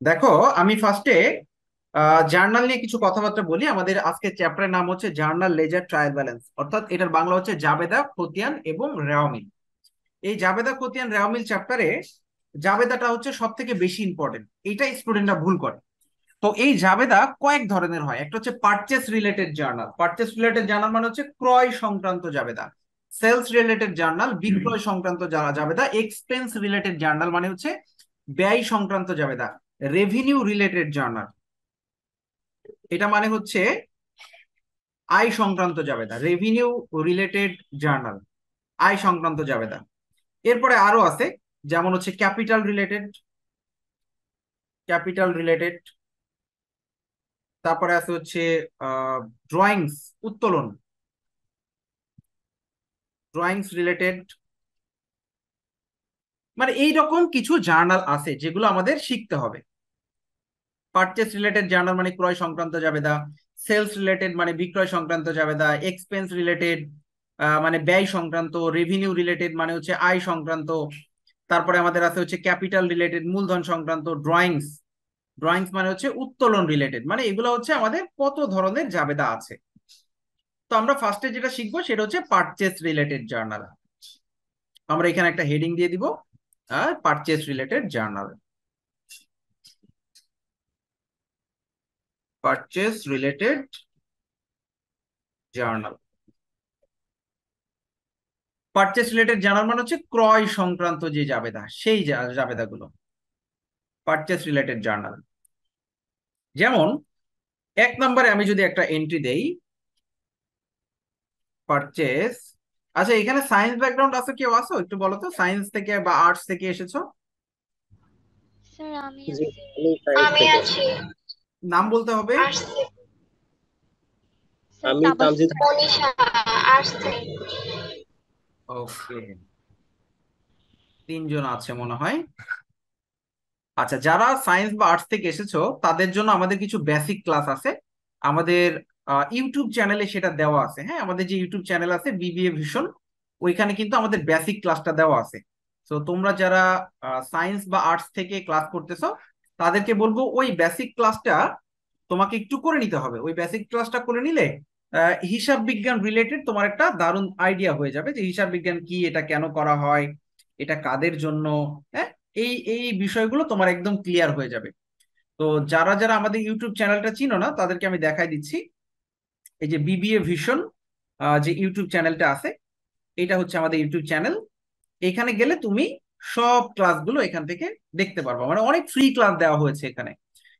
দেখো, আমি ফার্স্টে জার্নাল নিয়ে কিছু কথাবার্তা বলি। আমাদের আজকের চ্যাপ্টারের নাম হচ্ছে জার্নাল, লেজার, ট্রায়াল ব্যালেন্স, অর্থাৎ এটার বাংলা হচ্ছে জাবেদা, খতিয়ান এবং রেওয়ামিল। এই জাবেদা, খতিয়ান, রেওয়ামিল চ্যাপ্টারে জাবেদাটা হচ্ছে সব থেকে বেশি ইম্পর্টেন্ট। এইটাই স্টুডেন্টরা ভুল করে। তো এই জাবেদা কয়েক ধরনের হয়। একটা হচ্ছে purchase related journal. Purchase related journal মানে হচ্ছে ক্রয় সংক্রান্ত জাবেদা। সেলস রিলেটেড জার্নাল বিক্রয় সংক্রান্ত জাবেদা। এক্সপেন্স রিলেটেড জার্নাল মানে হচ্ছে ব্যয় সংক্রান্ত জাবেদা। রেভিনিউ রিলেটেড জার্নাল, এটা মানে হচ্ছে আয় সংক্রান্ত জাবেদা। রেভিনিউ রিলেটেড জার্নাল, আয় সংক্রান্ত জাবেদা। এরপরে আরো আছে, যেমন হচ্ছে ক্যাপিটাল রিলেটেড, ক্যাপিটাল রিলেটেড। তারপরে আছে হচ্ছে ড্রয়িংস, উত্তোলন, ড্রয়িংস রিলেটেড। মানে এইরকম কিছু জার্নাল আছে যেগুলো আমাদের শিখতে হবে। পারচেস রিলেটেড জার্নাল মানে ক্রয় সংক্রান্ত জাবেদা। সেলস রিলেটেড মানে বিক্রয় সংক্রান্ত জাবেদা। এক্সপেন্স রিলেটেড মানে ব্যয় সংক্রান্ত। রেভিনিউ রিলেটেড মানে হচ্ছে আয় সংক্রান্ত। তারপরে আমাদের আছে হচ্ছে ক্যাপিটাল রিলেটেড, মূলধন সংক্রান্ত। ড্রয়িংস, ড্রয়িংস মানে হচ্ছে উত্তোলন রিলেটেড। মানে এগুলো হচ্ছে আমাদের কত ধরনের জাবেদা আছে। তো আমরা ফার্স্টে যেটা শিখবো সেটা হচ্ছে পারচেস রিলেটেড জার্নাল। আমরা এখানে একটা হেডিং দিয়ে দিব, purchase related journal. Purchase related journal. Purchase related journal মানে হচ্ছে ক্রয় সংক্রান্ত যে জাবেদা, সেই জাবেদাগুলো পারচেস রিলেটেড জার্নাল। যেমন এক নম্বরে আমি যদি একটা এন্ট্রি দেই, পারচেস। আচ্ছা, এখানে সায়েন্স ব্যাকগ্রাউন্ড আছে, কেউ আসো একটু বলো তো, সায়েন্স থেকে বা আর্টস থেকে এসেছো? স্যার আমি জি, আছি। আমি সায়েন্স আমি থেকে। আছি। নাম বলতে হবে। আর্টস থেকে। স্যার আমি তাবাসসুম তামজিদ। মনীষা, আর্টস থেকে। ওকে, তিনজন আছে মনে হয়। আচ্ছা, যারা সায়েন্স বা আর্টস থেকে এসেছো তাদের জন্য আমাদের কিছু বেসিক ক্লাস আছে। আমাদের ইউটিউব চ্যানেলে সেটা দেওয়া আছে। হ্যাঁ, আমাদের যে ইউটিউব চ্যানেল আছে বিবিএ ভিশন, ওইখানে কিন্তু আমাদের বেসিক ক্লাসটা দেওয়া আছে। তো তোমরা যারা সায়েন্স বা আর্টস থেকে ক্লাস করতেছো তাদেরকে বলবো ওই বেসিক ক্লাসটা তোমাকে একটু করে নিতে হবে। ওই বেসিক ক্লাসটা করে নিলে হিসাব বিজ্ঞান রিলেটেড তোমার একটা দারুণ আইডিয়া হয়ে যাবে যে হিসাব বিজ্ঞান কি, এটা কেন করা হয়, এটা কাদের জন্য। হ্যাঁ, এই এই বিষয়গুলো তোমার একদম ক্লিয়ার হয়ে যাবে। তো যারা যারা আমাদের ইউটিউব চ্যানেলটা চিনো না তাদেরকে আমি দেখাই দিচ্ছি। এই যে বিবিএ ভিশন যে ইউটিউব চ্যানেলটা আছে, এটা হচ্ছে আমাদের ইউটিউব চ্যানেল। এখানে গেলে তুমি সব ক্লাসগুলো এখান থেকে দেখতে পারবা। মানে অনেক ফ্রি ক্লাস দেওয়া হয়েছে এখানে।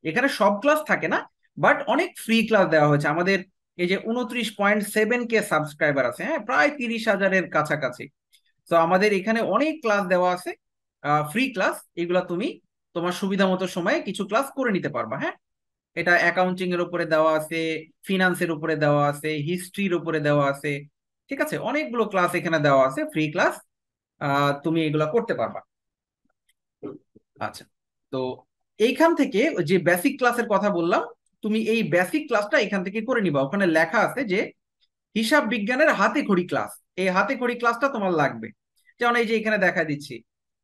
এখানে সব ক্লাস থাকে না, বাট অনেক ফ্রি ক্লাস দেওয়া হয়েছে। আমাদের এই যে 29.7K সাবস্ক্রাইবার আছে, হ্যাঁ, প্রায় 30,000-এর কাছাকাছি। তো আমাদের এখানে অনেক ক্লাস দেওয়া আছে, ফ্রি ক্লাস। এগুলা তুমি তোমার সুবিধা মতো সময়ে কিছু ক্লাস করে নিতে পারবা। হ্যাঁ, এটা অ্যাকাউন্টিং এর উপরে দেওয়া আছে, ফিনান্সের উপরে দেওয়া আছে, হিস্ট্রির উপরে দেওয়া আছে। ঠিক আছে, অনেকগুলো ক্লাস এখানে দেওয়া আছে, ফ্রি ক্লাস। তুমি এগুলা করতে পারবা। আচ্ছা, তো এইখান থেকে ওই যে বেসিক ক্লাসের কথা বললাম, তুমি এই বেসিক ক্লাসটা এখান থেকে করে নিবা। ওখানে লেখা আছে যে হিসাব বিজ্ঞানের হাতে খড়ি ক্লাস। এই হাতে খড়ি ক্লাসটা তোমার লাগবে। যেমন এই যে এখানে দেখা দিচ্ছি,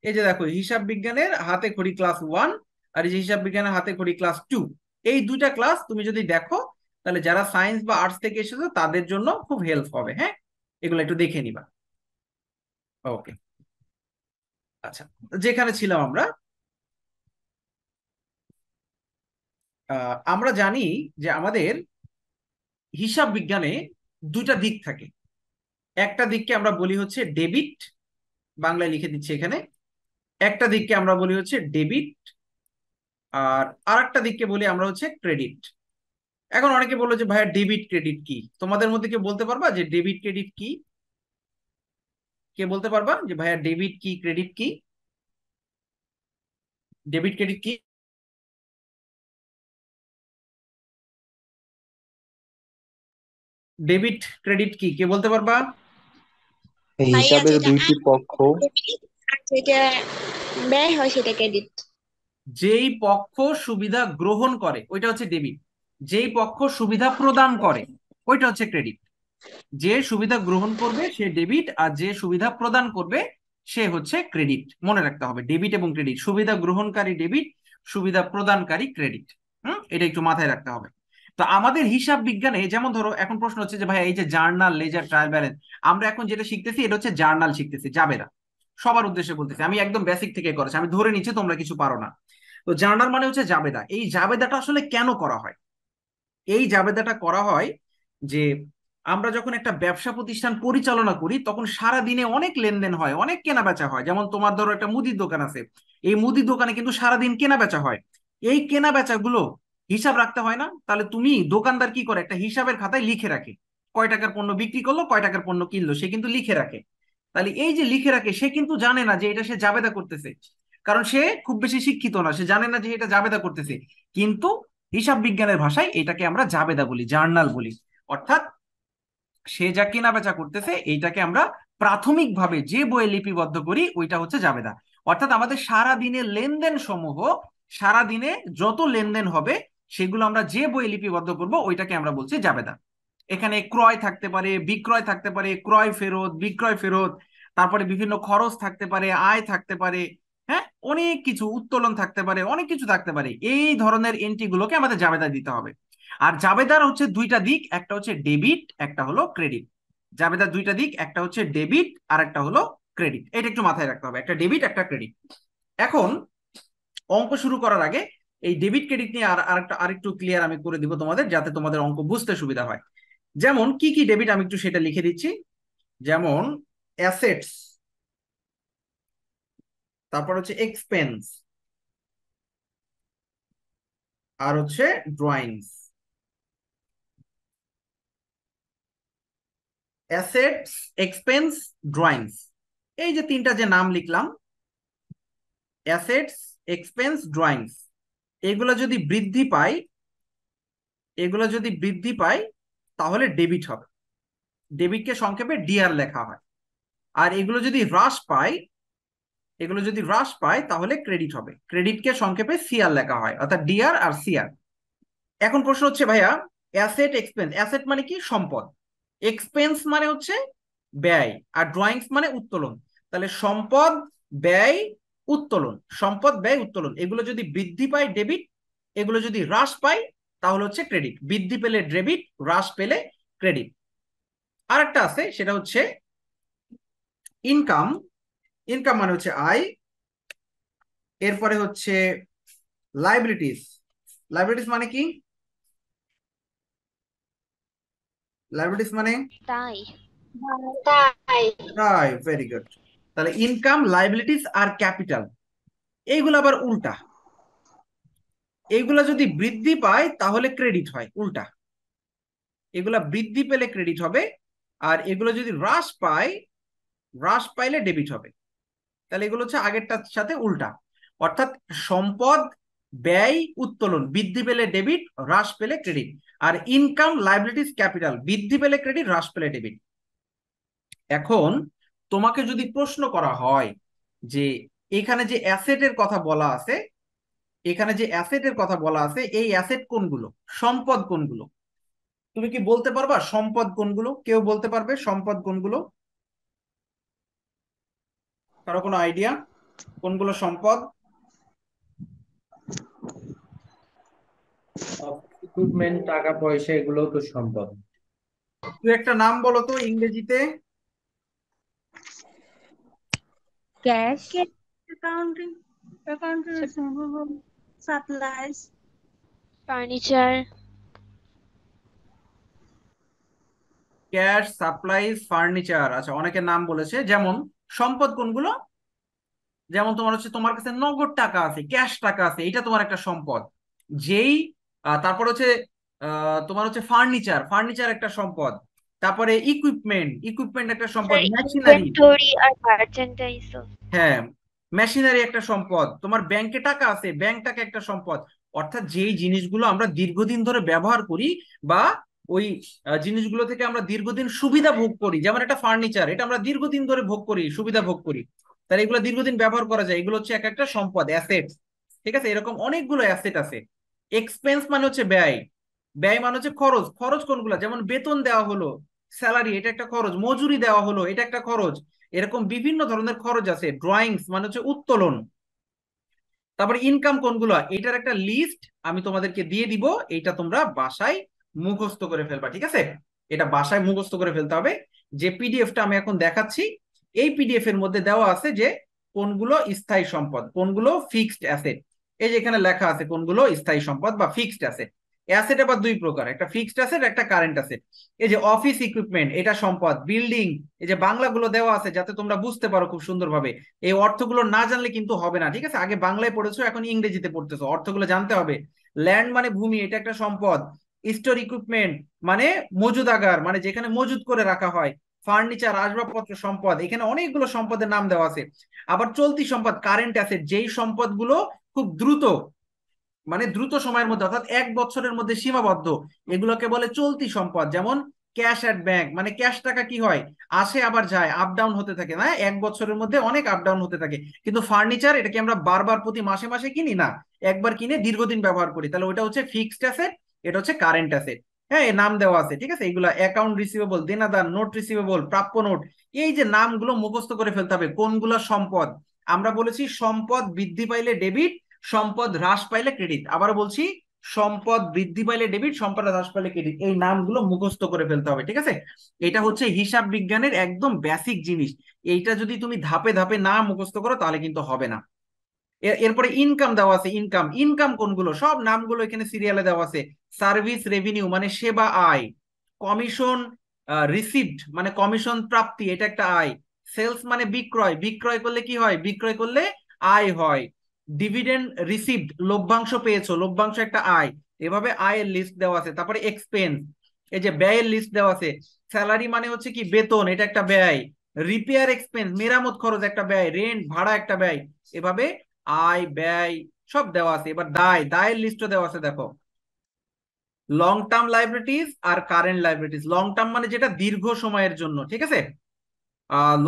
এই যে দেখো, হিসাব বিজ্ঞানের হাতে খড়ি ক্লাস 1 আর এই যে হিসাব বিজ্ঞানের হাতে খড়ি ক্লাস 2। এই দুইটা ক্লাস তুমি যদি দেখো তাহলে যারা সায়েন্স বা আর্টস থেকে এসেছো তাদের জন্য খুব হেল্প হবে। হ্যাঁ, এগুলো একটু দেখে নিবা। ওকে, আচ্ছা, যেখানে ছিলাম আমরা, আমরা জানি যে আমাদের হিসাব বিজ্ঞানে দুইটা দিক থাকে। একটা দিককে আমরা বলি হচ্ছে ডেবিট, বাংলায় লিখে দিচ্ছি এখানে। একটা দিককে আমরা বলি হচ্ছে ডেবিট, আর আরেকটা দিককে বলি আমরা হচ্ছে ক্রেডিট। এখন অনেকে বললো যে ভাইয়া ডেবিট ক্রেডিট কি, তোমাদের মধ্যে কেউ বলতে পারবা যে ডেবিট ক্রেডিট কি? কে বলতে পারবা যে ভাইয়া ডেবিট কি, ক্রেডিট কি? ডেবিট ক্রেডিট কি? ডেবিট ক্রেডিট কি, কে বলতে পারবা? ভাইয়া হিসাবের যেটা দুইটি আয় পক্ষ। ডেবিট আর যেটা ব্যয় হয় সেটা ক্রেডিট। যেই পক্ষ সুবিধা গ্রহণ করে ওইটা হচ্ছে ডেবিট। যেই পক্ষ সুবিধা প্রদান করে ওইটা হচ্ছে ক্রেডিট। যে সুবিধা গ্রহণ করবে সে ডেবিট, আর যে সুবিধা প্রদান করবে সে হচ্ছে ক্রেডিট। মনে রাখতে হবে ডেবিট এবং ক্রেডিট। সুবিধা গ্রহণকারী ডেবিট, সুবিধা প্রদানকারী ক্রেডিট। এটা একটু মাথায় রাখতে হবে। তো আমাদের হিসাব বিজ্ঞানে যেমন ধরো এখন প্রশ্ন হচ্ছে যে ভাই এই যে জার্নাল, লেজার, ট্রায়াল ব্যালেন্স, আমরা এখন যেটা শিখতেছি এটা হচ্ছে জার্নাল শিখতেছি, জাবেদা। সবার উদ্দেশ্যে বলতেছি, আমি একদম বেসিক থেকে করেছি, আমি ধরে নিচ্ছি তোমরা কিছু পারো না। তো জার্নাল মানে হচ্ছে জাবেদা। এই জাবেদাটা আসলে কেন করা হয়? এই জাবেদাটা করা হয় যে আমরা যখন একটা ব্যবসা প্রতিষ্ঠান পরিচালনা করি তখন সারা দিনে অনেক লেনদেন হয়, অনেক কেনা বেচা হয়। যেমন তোমার ধরো একটা মুদির দোকান আছে, এই মুদির দোকানে কিন্তু সারাদিন কেনা বেচা হয়। এই কেনা বেচা গুলো হিসাব রাখতে হয় না? তাহলে তুমি, দোকানদার কি করে, একটা হিসাবের খাতায় লিখে রাখে কয় টাকার পণ্য বিক্রি করলো, কয় টাকার পণ্য কিনলো, সে কিন্তু লিখে রাখে। তাহলে এই যে লিখে রাখে, সে কিন্তু জানে না যে এটা সে জাবেদা করতেছে, কারণ সে খুব বেশি শিক্ষিত না, সে জানে না যে এটা জাবেদা করতেছে। কিন্তু হিসাব বিজ্ঞানের ভাষায় এটাকে আমরা জাবেদা বলি, জার্নাল বলি। অর্থাৎ সে যা কেনা বেচা করতেছে এইটাকে আমরা প্রাথমিকভাবে যে বইয়ে লিপিবদ্ধ করি ওইটা হচ্ছে জাবেদা। অর্থাৎ আমাদের সারা দিনের লেনদেন সমূহ, সারা দিনে যত লেনদেন হবে সেগুলো আমরা যে বইয়ে লিপিবদ্ধ করব ওইটাকে আমরা বলছি জাবেদা। এখানে ক্রয় থাকতে পারে, বিক্রয় থাকতে পারে, ক্রয় ফেরত, বিক্রয় ফেরত, তারপরে বিভিন্ন খরচ থাকতে পারে, আয় থাকতে পারে, হ্যাঁ অনেক কিছু, উত্তোলন থাকতে পারে, অনেক কিছু থাকতে পারে। এই ধরনের এন্ট্রি গুলোকে আমাদের জাবেদা দিতে হবে। আর জাবেদার হচ্ছে দুইটা দিক, একটা হচ্ছে ডেবিট, একটা হলো ক্রেডিট। জাবেদার দুইটা দিক, একটা হচ্ছে ডেবিট আর একটা হলো ক্রেডিট। এটা একটু মাথায় রাখতে হবে, একটা ডেবিট একটা ক্রেডিট। এখন অঙ্ক শুরু করার আগে এই ডেবিট ক্রেডিট নিয়ে আরেকটু ক্লিয়ার আমি করে দিব তোমাদের, যাতে তোমাদের অঙ্ক বুঝতে সুবিধা হয়। যেমন কি কি ডেবিট আমি একটু সেটা লিখে দিচ্ছি। যেমন অ্যাসেটস, তারপর হচ্ছে এক্সপেন্স, আর হচ্ছে ড্রয়িংস। অ্যাসেটস, এক্সপেন্স, ড্রয়িংস, এই যে তিনটা যে নাম লিখলাম, অ্যাসেটস, এক্সপেন্স, ড্রয়িংস, এগুলো যদি বৃদ্ধি পায়, এগুলো যদি বৃদ্ধি পায় তাহলে ডেবিট হবে। ডেবিটকে সংক্ষেপে ডিআর লেখা হয়। আর এগুলো যদি হ্রাস পায়, এগুলো যদি হ্রাস পায় তাহলে ক্রেডিট হবে। ক্রেডিটকে সংক্ষেপে সিআর লেখা হয়, অর্থাৎ ডিআর আর সিআর। এখন প্রশ্ন হচ্ছে ভাইয়া, অ্যাসেট এক্সপেন্স, অ্যাসেট মানে কি? সম্পদ। এক্সপেন্স মানে হচ্ছে ব্যয়, আর ড্রয়িংস মানে উত্তোলন। তাহলে সম্পদ, ব্যয়, উত্তোলন, সম্পদ, ব্যয়, উত্তোলন, এগুলো যদি বৃদ্ধি পায় ডেবিট, এগুলো যদি হ্রাস পায় তাহলে হচ্ছে ক্রেডিট। বৃদ্ধি পেলে ডেবিট, হ্রাস পেলে ক্রেডিট। আরেকটা আছে, সেটা হচ্ছে ইনকাম। ইনকাম মানে হচ্ছে আয়। এরপরে হচ্ছে লাইবিলিটিস। লাইবিলিটিস মানে কি? লাইবিলিটিস মানে তাই তাই তাই, ভেরি গুড। তাহলে ইনকাম, লাইবিলিটিস আর ক্যাপিটাল, এইগুলো আবার উল্টা। এইগুলা যদি বৃদ্ধি পায় তাহলে ক্রেডিট হয়, উল্টা। এগুলা বৃদ্ধি পেলে ক্রেডিট হবে, আর এগুলো যদি হ্রাস পায়, হ্রাস পাইলে ডেবিট হবে। তাহলে এগুলো হচ্ছে আগেরটার সাথে উল্টা। অর্থাৎ সম্পদ, ব্যয়, উত্তোলন, বৃদ্ধি পেলে ডেবিট, হ্রাস পেলে ক্রেডিট। আর ইনকাম, লাইবিলিটিস, ক্যাপিটাল, বৃদ্ধি পেলে ক্রেডিট, হ্রাস পেলে ডেবিট। এখন তোমাকে যদি প্রশ্ন করা হয় যে এখানে যে অ্যাসেটের কথা বলা আছে, এখানে যে অ্যাসেটের কথা বলা আছে, এই অ্যাসেট কোনগুলো, সম্পদ কোনগুলো, তুমি কি বলতে পারবা সম্পদ কোনগুলো? কেউ বলতে পারবে সম্পদ কোনগুলো? কারো কোনো আইডিয়া কোনগুলো সম্পদ? ইকুইপমেন্ট, টাকা পয়সা, এগুলো তো সম্পদ। তুই একটা নাম বলো তো ইংরেজিতে। Cash, accounting receivable, supplies, furniture, cash, supplies, furniture. আচ্ছা, অনেকের নাম বলেছে। যেমন সম্পদ কোনগুলো? যেমন তোমার হচ্ছে তোমার কাছে নগদ টাকা আছে, ক্যাশ টাকা আছে, এটা তোমার একটা সম্পদ। যেই তারপর হচ্ছে তোমার হচ্ছে ফার্নিচার, ফার্নিচার একটা সম্পদ। তারপরে ইকুইপমেন্ট, ইকুইপমেন্ট একটা সম্পদ। স্যার মেশিনারি, ইনভেন্টরি আর মার্চেন্ডাইজও। হ্যাঁ মেশিনারি একটা সম্পদ। তোমার ব্যাংকে টাকা আছে, ব্যাংক টাকা একটা সম্পদ। অর্থাৎ যেই জিনিসগুলো আমরা দীর্ঘদিন ধরে ব্যবহার করি, বা ওই জিনিসগুলো থেকে আমরা দীর্ঘদিন সুবিধা ভোগ করি, যেমন একটা ফার্নিচার, এটা আমরা দীর্ঘদিন ধরে ভোগ করি, সুবিধা ভোগ করি, তাহলে এগুলো দীর্ঘদিন ব্যবহার করা যায়, এগুলো হচ্ছে এক একটা সম্পদ, অ্যাসেট। ঠিক আছে, এরকম অনেকগুলো অ্যাসেট আছে। এক্সপেন্স মানে হচ্ছে ব্যয়। ব্যয় মানে হচ্ছে খরচ। খরচ কোনগুলো? যেমন বেতন দেওয়া হলো, স্যালারি, এটা একটা খরচ। মজুরি দেওয়া হলো, এটা একটা খরচ। এরকম বিভিন্ন ধরনের খরচ আছে। ড্রয়িংস মানে হচ্ছে উত্তোলন। তারপরে ইনকাম কোনগুলো, এটার একটা লিস্ট আমি তোমাদেরকে দিয়ে দিব, এইটা তোমরা বাসায় মুখস্থ করে ফেলবা, ঠিক আছে? এটা বাসায় মুখস্থ করে ফেলতে হবে। যে পিডিএফটা আমি এখন দেখাচ্ছি, এই পিডিএফ এর মধ্যে দেওয়া আছে যে কোনগুলো স্থায়ী সম্পদ, কোনগুলো ফিক্সড অ্যাসেট। এই যে এখানে লেখা আছে কোনগুলো স্থায়ী সম্পদ বা ফিক্সড অ্যাসেট। অ্যাসেট আবার দুই প্রকার, একটা ফিক্সড অ্যাসেট, একটা কারেন্ট অ্যাসেট। এই যে অফিস ইকুইপমেন্ট, এটা সম্পদ। বিল্ডিং, এই যে বাংলাগুলো দেওয়া আছে যাতে তোমরা বুঝতে পারো খুব সুন্দরভাবে, এই অর্থগুলো না জানলে কিন্তু হবে না, ঠিক আছে? আগে বাংলায় পড়েছো, এখন ইংরেজিতে পড়তেছো, অর্থগুলো জানতে হবে। ল্যান্ড মানে ভূমি, এটা একটা সম্পদ। স্টোর ইকুইপমেন্ট মানে মজুদাগার, মানে যেখানে মজুদ করে রাখা হয়। ফার্নিচার, আসবাবপত্র সম্পদ, এখানে অনেকগুলো সম্পদের নাম দেওয়া আছে। আবার চলতি সম্পদ, কারেন্ট অ্যাসেট, যেই সম্পদগুলো খুব দ্রুত, মানে দ্রুত সময়ের মধ্যে অর্থাৎ 1 বছরের মধ্যে সীমাবদ্ধ, এগুলোকে বলে চলতি সম্পদ। যেমন ক্যাশ অ্যাট ব্যাংক, মানে ক্যাশ টাকা কি হয়, আসে আবার যায়, আপ ডাউন হতে থাকে না, 1 বছরের মধ্যে অনেক আপ ডাউন হতে থাকে। কিন্তু ফার্নিচার, এটাকে আমরা বারবার প্রতি মাসে মাসে কিনি না, একবার কিনে দীর্ঘদিন ব্যবহার করি, তাহলে ওটা হচ্ছে ফিক্সড অ্যাসেট, এটা হচ্ছে কারেন্ট অ্যাসেট। হ্যাঁ, এর নাম দেওয়া আছে, ঠিক আছে? এগুলা অ্যাকাউন্ট রিসিভেবল, দেনাদার, নোট রিসিভেবল, প্রাপ্য নোট। এই যে নামগুলো মুখস্থ করে ফেলতে হবে কোনগুলো সম্পদ। আমরা বলেছি সম্পদ বৃদ্ধি পাইলে ডেবিট, সম্পদ হ্রাস পাইলে ক্রেডিট। আবারও বলছি, সম্পদ বৃদ্ধি পাইলে ডেবিট, সম্পদ হ্রাস পাইলে ক্রেডিট। এই নামগুলো মুখস্থ করে ফেলতে হবে, ঠিক আছে? এটা হচ্ছে হিসাব বিজ্ঞানের একদম বেসিক জিনিস। এইটা যদি তুমি ধাপে ধাপে না মুখস্থ করো তাহলে কিন্তু হবে না। এরপরে ইনকাম দেওয়া আছে। ইনকাম, ইনকাম কোনগুলো, সব নামগুলো এখানে সিরিয়ালে দেওয়া আছে। সার্ভিস রেভিনিউ মানে সেবা আয়। কমিশন রিসিভড মানে কমিশন প্রাপ্তি, এটা একটা আয়। সেলস মানে বিক্রয়, বিক্রয় করলে কি হয়, বিক্রয় করলে আয় হয়। ডিভিডেন্ড রিসিভড, লভ্যাংশ পেয়েছো, লভ্যাংশ একটা আয়। এভাবে আয়ের লিস্ট দেওয়া আছে। তারপরে এক্সপেন্স, এই যে ব্যয়ের লিস্ট দেওয়া আছে। স্যালারি মানে হচ্ছে কি বেতন, এটা একটা ব্যয়। রিপেয়ার এক্সপেন্স, মেরামত খরচ একটা ব্যয়। রেন্ট ভাড়া একটা ব্যয়। এভাবে আয় ব্যয় সব দেওয়া আছে। এবার দায়, দায়ের লিস্টও দেওয়া আছে, দেখো। লং টার্ম লাইবিলিটিস আর কারেন্ট লাইবিলিটিস। লং টার্ম মানে যেটা দীর্ঘ সময়ের জন্য, ঠিক আছে?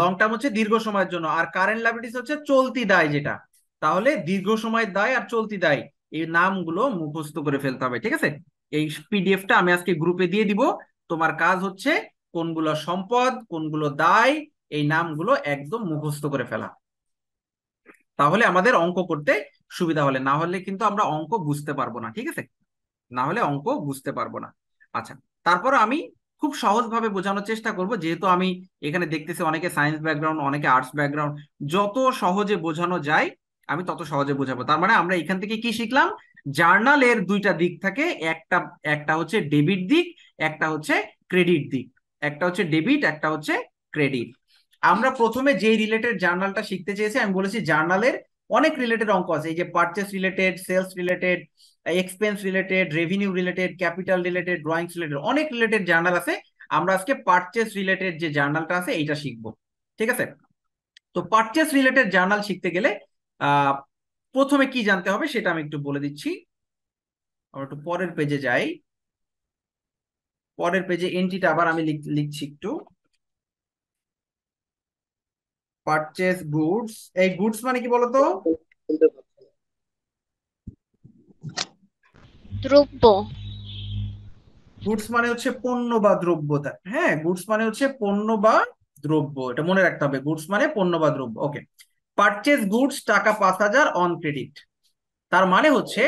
লং টার্ম হচ্ছে দীর্ঘ সময়ের জন্য, আর কারেন্ট লাইবিলিটিস হচ্ছে চলতি দায় যেটা। তাহলে দীর্ঘ সময়ের দায় আর চলতি দায়, এই নামগুলো মুখস্থ করে ফেলতে হবে, ঠিক আছে? এই পিডিএফটা আমি আজকে গ্রুপে দিয়ে দিব। তোমার কাজ হচ্ছে কোনগুলো সম্পদ, কোনগুলো দায়, এই নামগুলো একদম মুখস্থ করে ফেলা। তাহলে আমাদের অঙ্ক করতে সুবিধা হলে, না হলে কিন্তু আমরা অঙ্ক বুঝতে পারবো না, ঠিক আছে? না হলে অঙ্ক বুঝতে পারবো না। আচ্ছা, তারপর আমি খুব সহজভাবে বোঝানোর চেষ্টা করব, যেহেতু আমি এখানে দেখতেছি অনেকে সায়েন্স ব্যাকগ্রাউন্ড, অনেকে আর্টস ব্যাকগ্রাউন্ড। যত সহজে বোঝানো যায় আমি তত সহজে বোঝাবো। তার মানে আমরা এখান থেকে কি শিখলাম, জার্নালের দুইটা দিক থাকে, একটা একটা হচ্ছে ডেবিট দিক, একটা হচ্ছে ক্রেডিট দিক। একটা হচ্ছে ডেবিট, একটা হচ্ছে ক্রেডিট। আমরা প্রথমে যে রিলেটেড জার্নালটা শিখতে চেয়েছি, আমি বলেছি জার্নালের অনেক রিলেটেড অঙ্ক আছে। এই যে purchase related, sales related, expense related, revenue related, capital related, drawings related, অনেক রিলেটেড জার্নাল আছে। আমরা আজকে পারচেস রিলেটেড যে জার্নালটা আছে এইটা শিখবো, ঠিক আছে? তো পারচেস রিলেটেড জার্নাল শিখতে গেলে আহ প্রথমে কি জানতে হবে সেটা আমি একটু বলে দিচ্ছি। আমরা একটু পরের পেজে যাই। পরের পেজে এন্ট্রিটা আবার আমি লিখছি একটু। পারচেস গুডস, এই গুডস মানে কি বলতো? দ্রব্য। গুডস মানে হচ্ছে পণ্য বা দ্রব্য। হ্যাঁ, গুডস মানে হচ্ছে পণ্য বা দ্রব্য, এটা মনে রাখতে হবে। গুডস মানে পণ্য বা দ্রব্য। ওকে, পারচেজ গুডস টাকা 5,000 অন ক্রেডিট। তার মানে হচ্ছে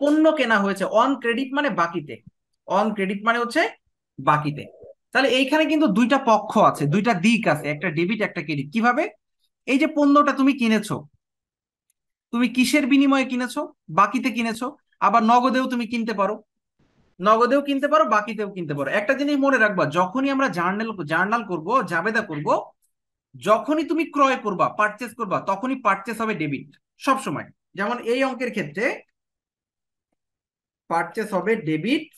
পণ্য কেনা হয়েছে অন ক্রেডিট মানে বাকিতে। অন ক্রেডিট মানে হচ্ছে বাকিতে। তাহলে এইখানে কিন্তু দুইটা পক্ষ আছে, দুইটা দিক আছে, একটা ডেবিট একটা ক্রেডিট। কিভাবে? এই যে পণ্যটা তুমি কিনেছো, তুমি কিসের বিনিময়ে কিনেছো? বাকিতে কিনেছো। আবার নগদেও তুমি কিনতে পারো, নগদেও কিনতে পারো, বাকিতেও কিনতে পারো। একটা জিনিস মনে রাখবা, যখনই আমরা জার্নাল করব, জাবেদা করব, যখনই তুমি ক্রয় করবা, পারচেস করবা, তখনই পারচেস হবে ডেবিট সব সময়। যেমন এই অঙ্কের ক্ষেত্রে পারচেস হবে ডেবিট।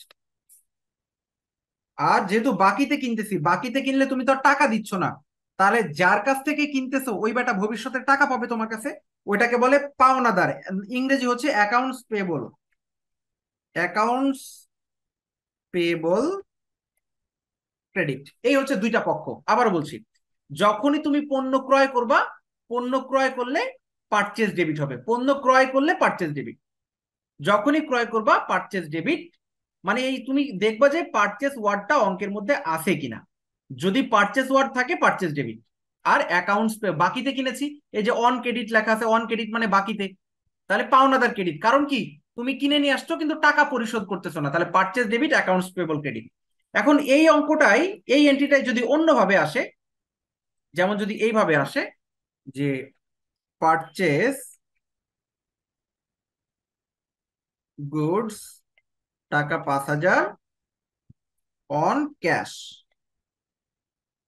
আর যেহেতু বাকিতে কিনতেছি, বাকিতে কিনলে তুমি তো আর টাকা দিচ্ছ না, তাহলে যার কাছ থেকে কিনতেছো ওই বেটা ভবিষ্যতে টাকা পাবে তোমার কাছে, ওইটাকে বলে পাওনাদার। ইংরেজি হচ্ছে accounts payable. Accounts payable, credit, এই হচ্ছে দুইটা পক্ষ। আবার বলছি, যখনই তুমি পণ্য ক্রয় করবা, পণ্য ক্রয় করলে পারচেজ ডেবিট হবে, পণ্য ক্রয় করলে পারচেজ ডেবিট। যখনই ক্রয় করবা পারচেজ ডেবিট। মানে এই তুমি দেখবা যে পারচেজ ওয়ার্ডটা অঙ্কের মধ্যে আছে কিনা। যদি পারচেজ ওয়ার্ড থাকে পারচেজ ডেবিট। আর অ্যাকাউন্টস বাকিতে কিনেছি, এই যে অন ক্রেডিট লেখা আছে, অন ক্রেডিট মানে বাকিতে। তাহলে পাওনাদার ক্রেডিট। কারণ কি, তুমি কিনে নিয়ে আসছো কিন্তু টাকা পরিশোধ করতেছো না, তাহলে purchase debit, accounts payable credit. এখন এই অঙ্কটাই, এই এন্ট্রিটাই যদি অন্যভাবে আসে, যেমন যদি এইভাবে আসে যে পারচেজ গুডস টাকা 5,000 অন ক্যাশ,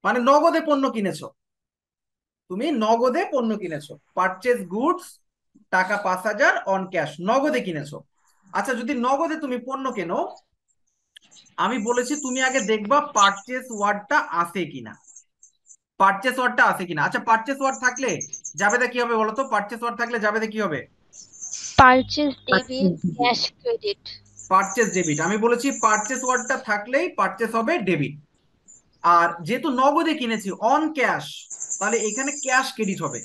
মানে নগদে পণ্য কিনেছো, তুমি নগদে পণ্য কিনেছো, পারচেজ গুডস টাকা 5,000 অন ক্যাশ, নগদে কিনেছো। আচ্ছা, যদি নগদে তুমি পণ্য কেনো, আমি বলেছি তুমি আগে দেখবা পারচেজ ওয়ার্ডটা আছে কিনা, পারচেস ওয়ার্ডটা আছে কিনা। আচ্ছা, পারচেস ওয়ার্ড থাকলে জাবেদা কি হবে বলতো? পারচেস ওয়ার্ড থাকলে জাবেদা কি হবে? Purchase debit cash credit. Purchase debit. আমি বলেছি পারচেস ওয়ার্ডটা থাকলেই পারচেস হবে ডেবিট। আর যেহেতু নগদে কিনেছি অন ক্যাশ, তাহলে এখানে ক্যাশ ক্রেডিট হবে,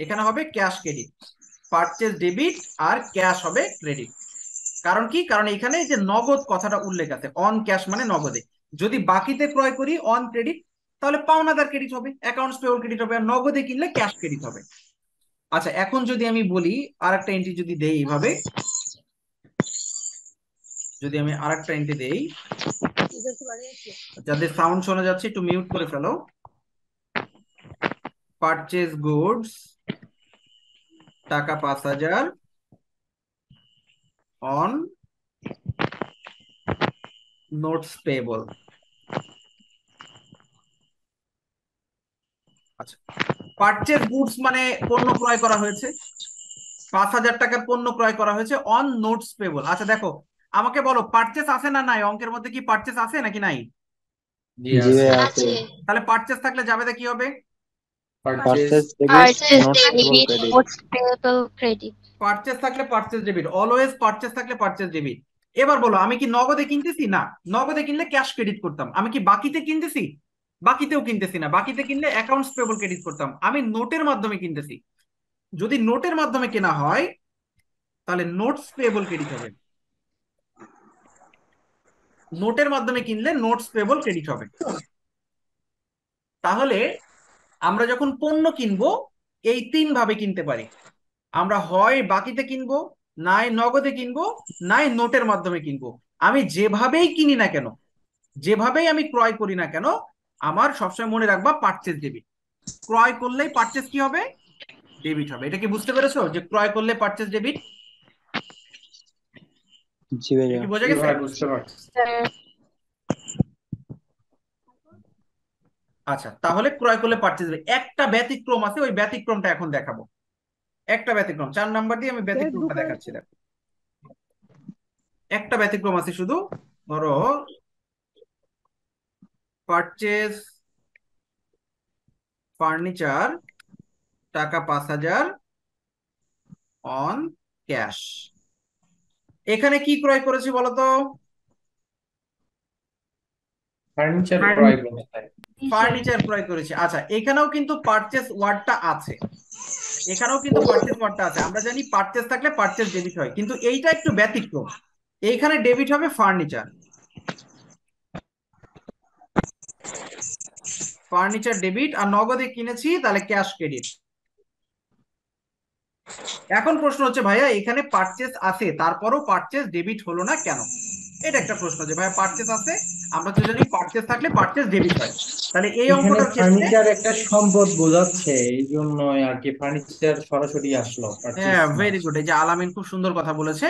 এখানে হবে ক্যাশ ক্রেডিট। পারচেস ডেবিট আর ক্যাশ হবে ক্রেডিট। কারণ কি, কারণ এখানে যে নগদ কথাটা উল্লেখ আছে, অন ক্যাশ মানে নগদে। যদি বাকিতে ক্রয় করি অন ক্রেডিট, তাহলে পাওনাদার ক্রেডিট হবে, অ্যাকাউন্টস পেবল ক্রেডিট হবে, আর নগদে কিনলে ক্যাশ ক্রেডিট হবে। আচ্ছা, এখন যদি আমি বলি আর একটা এন্ট্রি যদি দেই এইভাবে, যদি আমি আর একটা এন্ট্রি দেই, যাদের সাউন্ড শোনা যাচ্ছে একটু মিউট করে ফেলো। পারচেজ গুডস টাকা 5,000 অন নোটস পেবল। আচ্ছা, পারচেজ গুডস মানে পণ্য ক্রয় করা হয়েছে, 5,000 টাকার পণ্য ক্রয় করা হয়েছে অন নোটস পেবল। আচ্ছা দেখো, আমাকে বলো পারচেস আছে না নাই? অঙ্কের মধ্যে কি পারচেস আছে নাকি নাই? জি জি আছে। ভাইয়া আছে। আছে। তাহলে পারচেস থাকলে যাবে কি হবে? Purchase purchase debit purchase notes payable debit credit. Notes payable credit. Purchase থাকলে পারচেস ডেবিট, অলওয়েজ পারচেস থাকলে পারচেস ডেবিট। এবার বলো, আমি কি নগদে কিনতেছি? না, নগদে কিনলে ক্যাশ ক্রেডিট করতাম। আমি কি বাকিতে কিনতেছি? বাকিতেও কিনতেছি না, বাকিতে কিনলে অ্যাকাউন্টস পেবল ক্রেডিট করতাম। আমি নোটের মাধ্যমে কিনতেছি, যদি নোটের মাধ্যমে কেনা হয় তাহলে নোটস পেবল ক্রেডিট হবে, নোটের মাধ্যমে কিনলে নোটস পেবল ক্রেডিট হবে। তাহলে আমরা যখন পণ্য কিনবো এই 3 ভাবে কিনতে পারি। আমরা হয় বাকিতে কিনবো, নাই নগদে কিনবো, নাই নোটের মাধ্যমে কিনবো। আমি যেভাবেই কিনি না কেন, যেভাবেই আমি ক্রয় করি না কেন, আমার সবসময় মনে রাখবা পারচেজ ডেবিট। ক্রয় করলেই পারচেজ কি হবে? ডেবিট হবে। এটা কি বুঝতে পেরেছো যে ক্রয় করলে পারচেজ ডেবিট? জি এটা ভাইয়া। কি বোঝা জি গেছে? ভাই, বুঝতে পারছি। আচ্ছা, তাহলে ক্রয় করলে পারচেজ ডেবিট। একটা ব্যতিক্রম আছে, ওই ব্যতিক্রমটা এখন দেখাবো। একটা ব্যতিক্রম, 4 নাম্বার দিয়ে আমি ব্যতিক্রমটা দেখাচ্ছি। দেখো, একটা ব্যতিক্রম আছে শুধু। ধরো পারচেজ ফার্নিচার টাকা 5,000 অন ক্যাশ। এখানে কি ক্রয় করেছি বলতো? ফার্নিচার ক্রয় করতে। ফার্নিচার ক্রয় করেছি। আচ্ছা, এখানেও কিন্তু পারচেস ওয়ার্ডটা আছে, এখানেও কিন্তু পারচেস ওয়ার্ডটা আছে। আমরা জানি পারচেস থাকলে পারচেস ডেবিট হয়, কিন্তু এইটা একটু ব্যতিক্রম। এইখানে ডেবিট হবে ফার্নিচার, ফার্নিচার ডেবিট, আর নগদে কিনেছি তাহলে ক্যাশ ক্রেডিট। এখন প্রশ্ন হচ্ছে ভাইয়া এখানে পারচেস আছে তারপরও পারচেস ডেবিট হলো না কেন? এটা একটা প্রশ্ন যে ভাইয়া পারচেস আছে, আমরা তো জানি পারচেস থাকলে পারচেস ডেবিট হয়, তাহলে এই এখানে অঙ্কটার ক্ষেত্রে। ফার্নিচার একটা সম্পদ বোঝাচ্ছে, এই জন্যই আর কি ফার্নিচার সরাসরি আসলো, পারচেজ হ্যাঁ, না। ভেরি গুড, এই যে আলামিন খুব সুন্দর কথা বলেছে।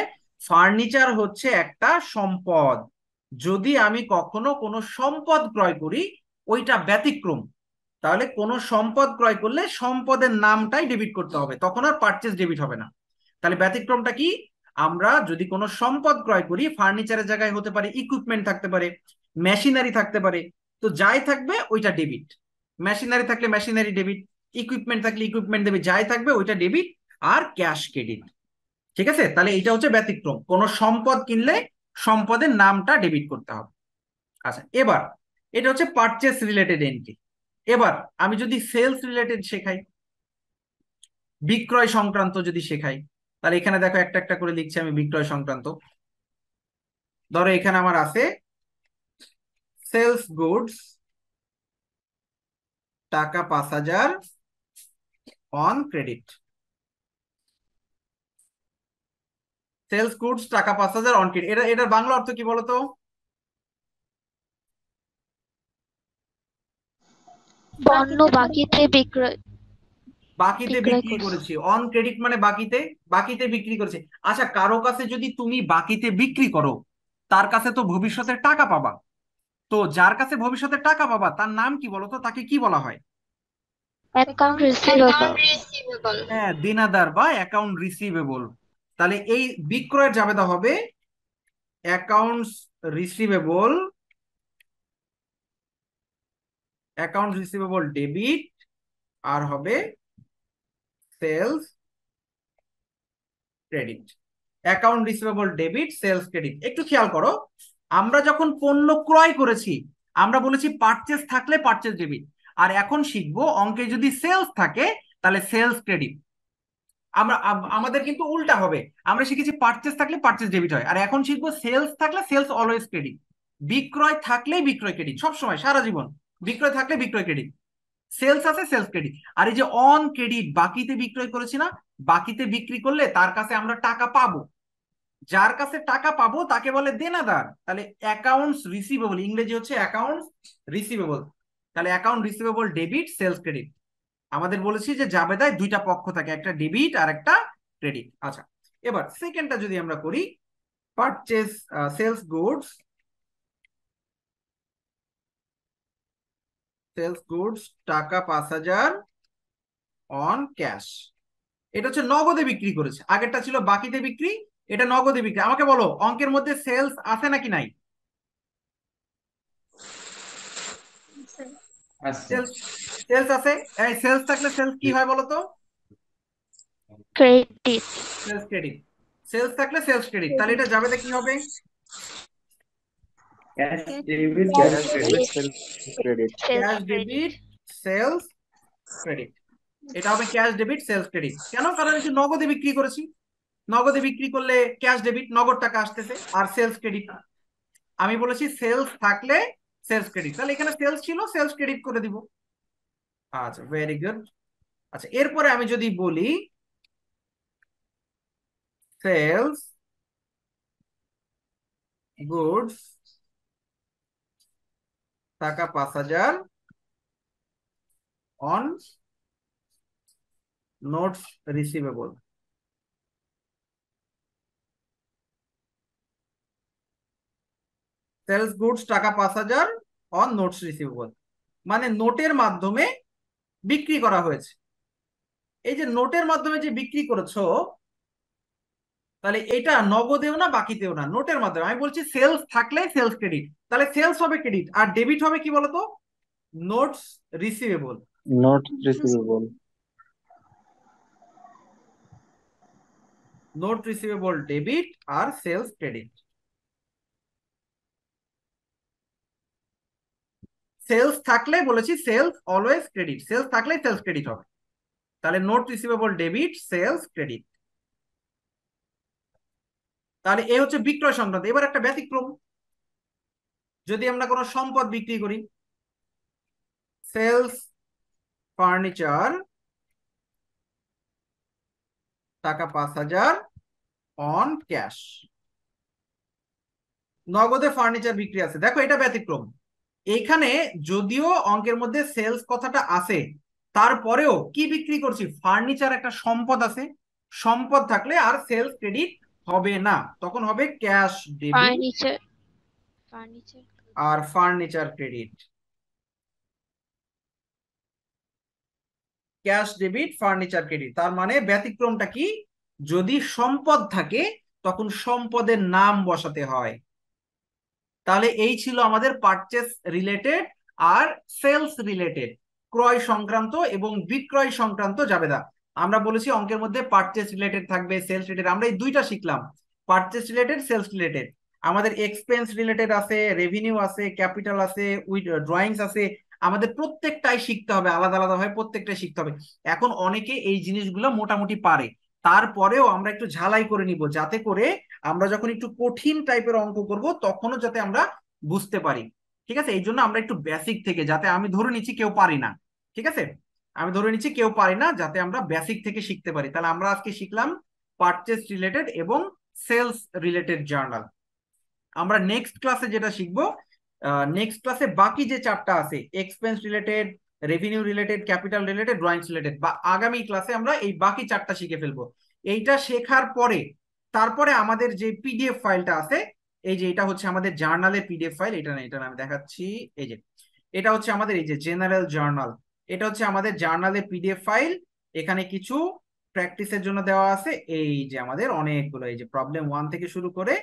ফার্নিচার হচ্ছে একটা সম্পদ। যদি আমি কখনো কোনো সম্পদ ক্রয় করি, ওইটা ব্যতিক্রম। তাহলে কোনো সম্পদ ক্রয় করলে সম্পদের নামটাই ডেবিট করতে হবে, তখন আর পারচেজ ডেবিট হবে না। তাহলে ব্যতিক্রমটা কি? আমরা যদি কোনো সম্পদ ক্রয় করি, ফার্নিচারের জায়গায় হতে পারে ইকুইপমেন্ট থাকতে পারে, মেশিনারি থাকতে পারে, তো যাই থাকবে ওইটা ডেবিট। মেশিনারি থাকলে মেশিনারি ডেবিট, ইকুইপমেন্ট থাকলে ইকুইপমেন্ট ডেবিট, যাই থাকবে ওইটা ডেবিট, আর ক্যাশ ক্রেডিট। ঠিক আছে, তাহলে এটা হচ্ছে ব্যতিক্রম, কোন সম্পদ কিনলে সম্পদের নামটা ডেবিট করতে হবে। আচ্ছা, এবার এটা হচ্ছে পারচেস রিলেটেড এন্ট্রি। এবার আমি যদি সেলস রিলেটেড শেখাই, বিক্রয় সংক্রান্ত যদি শেখাই, তাহলে এখানে দেখো একটা একটা করে লিখছি আমি বিক্রয় সংক্রান্ত। ধরো এখানে আমার আছে সেলস গুডস টাকা 5,000 অন ক্রেডিট। সেলস গুডস টাকা 5,000 অন ক্রেডিট, এটার বাংলা অর্থ কি বলতো? পণ্য বাকিতে বিক্রয় বাকিতে বিক্রয় বিক্রি করছে। করেছি, অন ক্রেডিট মানে বাকিতে, বাকিতে বিক্রি করেছে। আচ্ছা, কারো কাছে যদি তুমি বাকিতে বিক্রি করো, তার কাছে তো ভবিষ্যতে টাকা পাবা। তো যার কাছে ভবিষ্যতে টাকা পাবা তার নাম কি বলতো, তাকে কি বলা হয়? Account receivable. হ্যাঁ, দেনাদার বা অ্যাকাউন্ট রিসিভেবল। তাহলে এই বিক্রয়ের জাবেদা হবে accounts receivable, account receivable debit, আর হবে sales credit. Account receivable debit, sales credit. একটু খেয়াল করো, আমরা যখন পণ্য ক্রয় করেছি আমরা বলেছি পারচেজ থাকলে পারচেজ ডেবিট, আর এখন শিখবো অঙ্কে যদি সেলস থাকে তাহলে সেলস ক্রেডিট। আমাদের কিন্তু উল্টা হবে, আমরা শিখেছি পারচেজ থাকলে পারচেজ ডেবিট হয়, আর এখন শিখবো সেলস থাকলে সেলস অলওয়েজ ক্রেডিট। বিক্রয় থাকলেই বিক্রয় ক্রেডিট, সবসময় সারা জীবন বিক্রয় থাকলে বিক্রয় ক্রেডিট, সেলস আছে সেলস ক্রেডিট। আর এই যে অন ক্রেডিট, বাকিতে বিক্রয় করেছি না, বাকিতে বিক্রি করলে তার কাছে আমরা টাকা পাবো, যার কাছে টাকা পাবো তাকে বলে দেনাদার। তাহলে অ্যাকাউন্টস রিসিভেবল, ইংরেজি হচ্ছে অ্যাকাউন্টস রিসিভেবল। তাহলে account receivable debit, sales credit. আমাদের বলেছি যে জাবেদায় দুইটা পক্ষ থাকে, একটা ডেবিট আর একটা ক্রেডিট। আচ্ছা, এবার সেকেন্ডটা যদি আমরা করি, purchase sales goods, sales goods টাকা 5,000 অন ক্যাশ। এটা হচ্ছে নগদে বিক্রি করেছে, আগেরটা ছিল বাকিতে বিক্রি, এটা নগদে বিক্রি। আমাকে বলো অঙ্কের মধ্যে সেলস আছে নাকি নাই? আছে। সেলস, সেলস আছে। এই সেলস থাকলে সেলস কি হয় বলো তো? ক্রেডিট। Sales credit. সেলস থাকলে সেলস ক্রেডিট, তাহলে এটা জাবেদা কি হবে? Cash debit, cash sales debit, credit. Sales cash credit. Debit, sales credit. এটা হবে ক্যাশ ডেবিট, সেলস ক্রেডিট। কেন? কারণ এটা নগদে বিক্রি করেছি, নগদে বিক্রি করলে ক্যাশ ডেবিট, নগদ টাকা আসতেছে, আর সেলস ক্রেডিট। আমি বলেছি সেলস থাকলে সেলস ক্রেডিট, তাহলে এখানে সেলস ছিল, সেলস ক্রেডিট করে দিব। আচ্ছা, ভেরি গুড। আচ্ছা, এরপরে আমি যদি বলি সেলস গুডস টাকা 5,000 on notes receivable. Sales goods টাকা 5,000 অন নোটস রিসিভেবল, মানে নোটের মাধ্যমে বিক্রি করা হয়েছে। এই যে নোটের মাধ্যমে যে বিক্রি করেছো, তাহলে এটা নগদেও না বাকিতেও না, নোটের মাধ্যমে। আমি বলছি সেলস থাকলে সেলস ক্রেডিট, তাহলে সেলস হবে ক্রেডিট, আর ডেবিট হবে কি বলতো? Notes receivable. Not receivable. Note receivable debit আর সেলস ক্রেডিট। সেলস থাকলে বলেছি সেলস অলওয়েজ ক্রেডিট, সেলস থাকলে সেলস ক্রেডিট হবে। তাহলে note receivable debit, sales credit. তাহলে এ হচ্ছে বিক্রয় সংক্রান্ত। এবার একটা ব্যতিক্রম, যদি আমরা কোনো সম্পদ বিক্রি করি, সেলস ফার্নিচার টাকা 5,000 অন ক্যাশ। নগদে ফার্নিচার বিক্রি আছে, দেখো এটা ব্যতিক্রম। এইখানে যদিও অঙ্কের মধ্যে সেলস কথাটা আছে, তারপরেও কি বিক্রি করছি? ফার্নিচার, একটা সম্পদ আছে। সম্পদ থাকলে আর সেলস ক্রেডিট হবে না, তখন হবে ক্যাশ ডেবিট ফার্নিচার। ফার্নিচার। আর furniture credit. Cash debit, furniture credit. তার মানে ব্যতিক্রমটা কি? যদি সম্পদ থাকে তখন সম্পদের নাম বসাতে হয়। তাহলে এই ছিল আমাদের পারচেস রিলেটেড আর সেলস রিলেটেড, ক্রয় সংক্রান্ত এবং বিক্রয় সংক্রান্ত জাবেদা। আমরা বলেছি অঙ্কের মধ্যে পারচেস রিলেটেড থাকবে, সেলস রিলেটেড। আমরা এই দুইটা শিখলাম, পারচেস রিলেটেড, সেলস রিলেটেড। আমাদের এক্সপেন্স রিলেটেড আছে, রেভিনিউ আছে, ক্যাপিটাল আছে, উইথ ড্রয়িংস আছে। আমাদের প্রত্যেকটাই শিখতে হবে, আলাদা আলাদা ভাবে প্রত্যেকটাই শিখতে হবে। এখন অনেকে এই জিনিসগুলো মোটামুটি পারে, তারপরেও আমরা একটু ঝালাই করে নিব, যাতে করে আমরা যখন একটু কঠিন টাইপের অঙ্ক করব তখনও যাতে আমরা বুঝতে পারি। ঠিক আছে, এই জন্য আমরা একটু বেসিক থেকে, যাতে আমি ধরে নিচ্ছি কেউ পারি না, ঠিক আছে, আমি ধরে নিচ্ছি কেউ পারি না, যাতে আমরা বেসিক থেকে শিখতে পারি। তাহলে আমরা আজকে শিখলাম পারচেস রিলেটেড এবং সেলস রিলেটেড জার্নাল। আমরা নেক্সট ক্লাসে যেটা শিখবো, নেক্সট ক্লাসে বাকি যে চারটা আছে, expense related, revenue related, capital related, drawings related, বা আগামী ক্লাসে আমরা এই বাকি চারটা শিখে ফেলবো। এইটা শেখার পরে তারপরে আমাদের যে পিডিএফ ফাইলটা আছে, এই যে এটা হচ্ছে আমাদের জার্নালের পিডিএফ ফাইল, এটা না, এটা আমি দেখাচ্ছি, এই যে এটা হচ্ছে আমাদের এই যে জেনারেল জার্নাল, এটা হচ্ছে আমাদের জার্নালের পিডিএফ ফাইল। এখানে কিছু প্র্যাকটিসের জন্য দেওয়া আছে, এই যে আমাদের অনেকগুলো, এই যে প্রবলেম 1 থেকে শুরু করে